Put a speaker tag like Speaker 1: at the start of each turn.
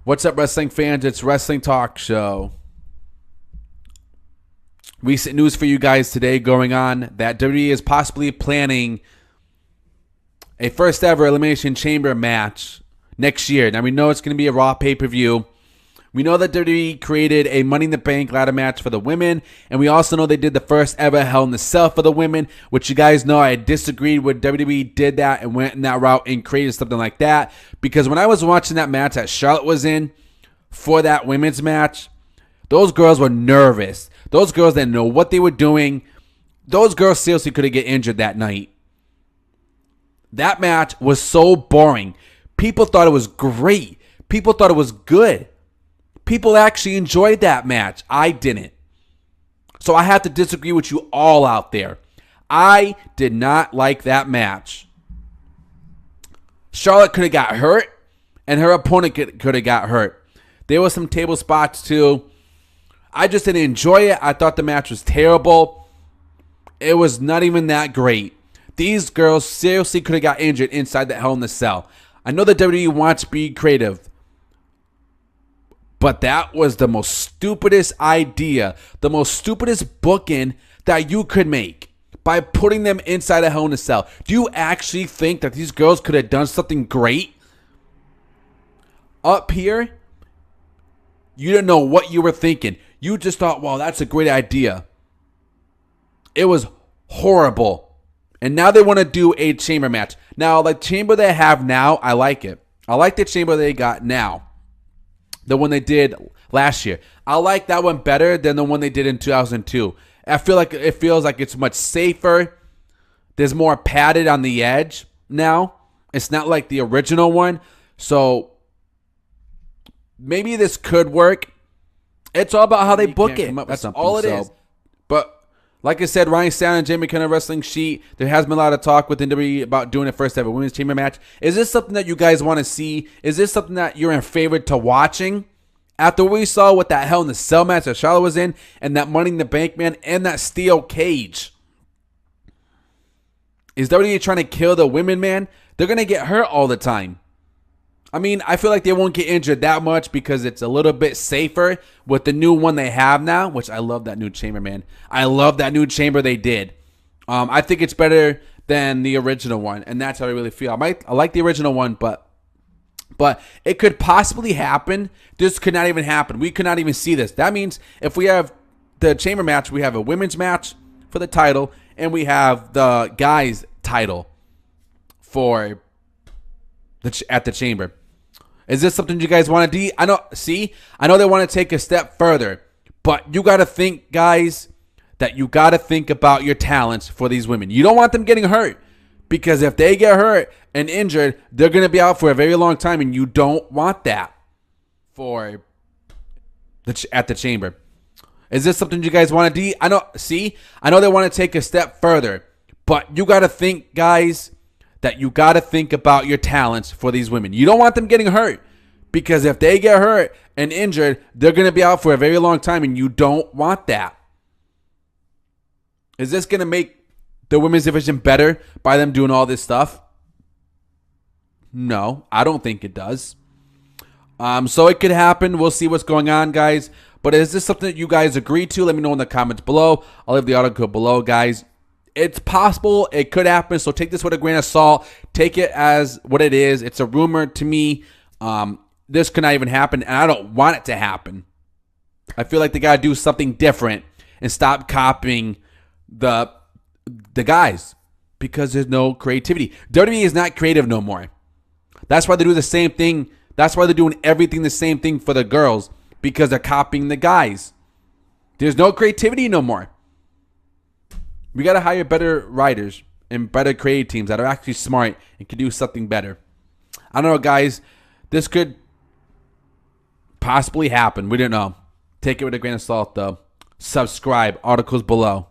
Speaker 1: What's up, wrestling fans? It's Wrestling Talk Show. Recent news for you guys today going on that WWE is possibly planning a first ever Elimination Chamber match next year. Now, we know it's going to be a Raw pay-per-view. We know that WWE created a Money in the Bank ladder match for the women, and we also know they did the first ever Hell in a Cell for the women, which you guys know I disagreed with. WWE did that and went in that route and created something like that, because when I was watching that match that Charlotte was in for that women's match, those girls were nervous. Those girls didn't know what they were doing. Those girls seriously could have get injured that night. That match was so boring. People thought it was great. People thought it was good. People actually enjoyed that match. I didn't. So I have to disagree with you all out there. I did not like that match. Charlotte could have got hurt, and her opponent could have got hurt. There were some table spots too. I just didn't enjoy it. I thought the match was terrible. It was not even that great. These girls seriously could have got injured inside the Hell in a Cell. I know the WWE wants to be creative, but that was the most stupidest idea, the most stupidest booking that you could make by putting them inside a Hell in a Cell. Do you actually think that these girls could have done something great? Up here, you didn't know what you were thinking. You just thought, wow, that's a great idea. It was horrible. And now they want to do a chamber match. Now, the chamber they have now, I like it. I like the chamber they got now. The one they did last year. I like that one better than the one they did in 2002. I feel like it feels like it's much safer. There's more padded on the edge now. It's not like the original one. So maybe this could work. It's all about how they book it. That's all it is. But like I said, Ryan Stan and Jay McKenna Wrestling Sheet, there has been a lot of talk with WWE about doing a first ever women's chamber match. Is this something that you guys want to see? Is this something that you're in favor to watching? After we saw what that Hell in a Cell match that Charlotte was in, and that Money in the Bank man, and that steel cage. Is WWE trying to kill the women, man? They're going to get hurt all the time. I mean, I feel like they won't get injured that much because it's a little bit safer with the new one they have now, which I love that new chamber, man. I love that new chamber they did. I think it's better than the original one, and that's how I really feel. I like the original one, but it could possibly happen. This could not even happen. We could not even see this. That means if we have the chamber match, we have a women's match for the title, and we have the guys' title for at the chamber. Is this something you guys want to do? I know they want to take a step further, but you got to think, guys, that you got to think about your talents for these women. You don't want them getting hurt, because if they get hurt and injured, they're going to be out for a very long time, and you don't want that at the chamber. Is this something you guys want to do? I know they want to take a step further, but you got to think, guys, that you got to think about your talents for these women. You don't want them getting hurt, because if they get hurt and injured, they're going to be out for a very long time, and you don't want that. Is this going to make the women's division better by them doing all this stuff? No, I don't think it does. So it could happen. We'll see what's going on, guys. But is this something that you guys agree to? Let me know in the comments below. I'll leave the article below, guys. It's possible. It could happen. So take this with a grain of salt. Take it as what it is. It's a rumor to me. This could not even happen, and I don't want it to happen. I feel like they got to do something different and stop copying the guys, because there's no creativity. WWE is not creative no more. That's why they do the same thing. That's why they're doing everything the same thing for the girls, because they're copying the guys. There's no creativity no more. We got to hire better writers and better creative teams that are actually smart and can do something better. I don't know, guys. This could possibly happen. We don't know. Take it with a grain of salt, though. Subscribe. Articles below.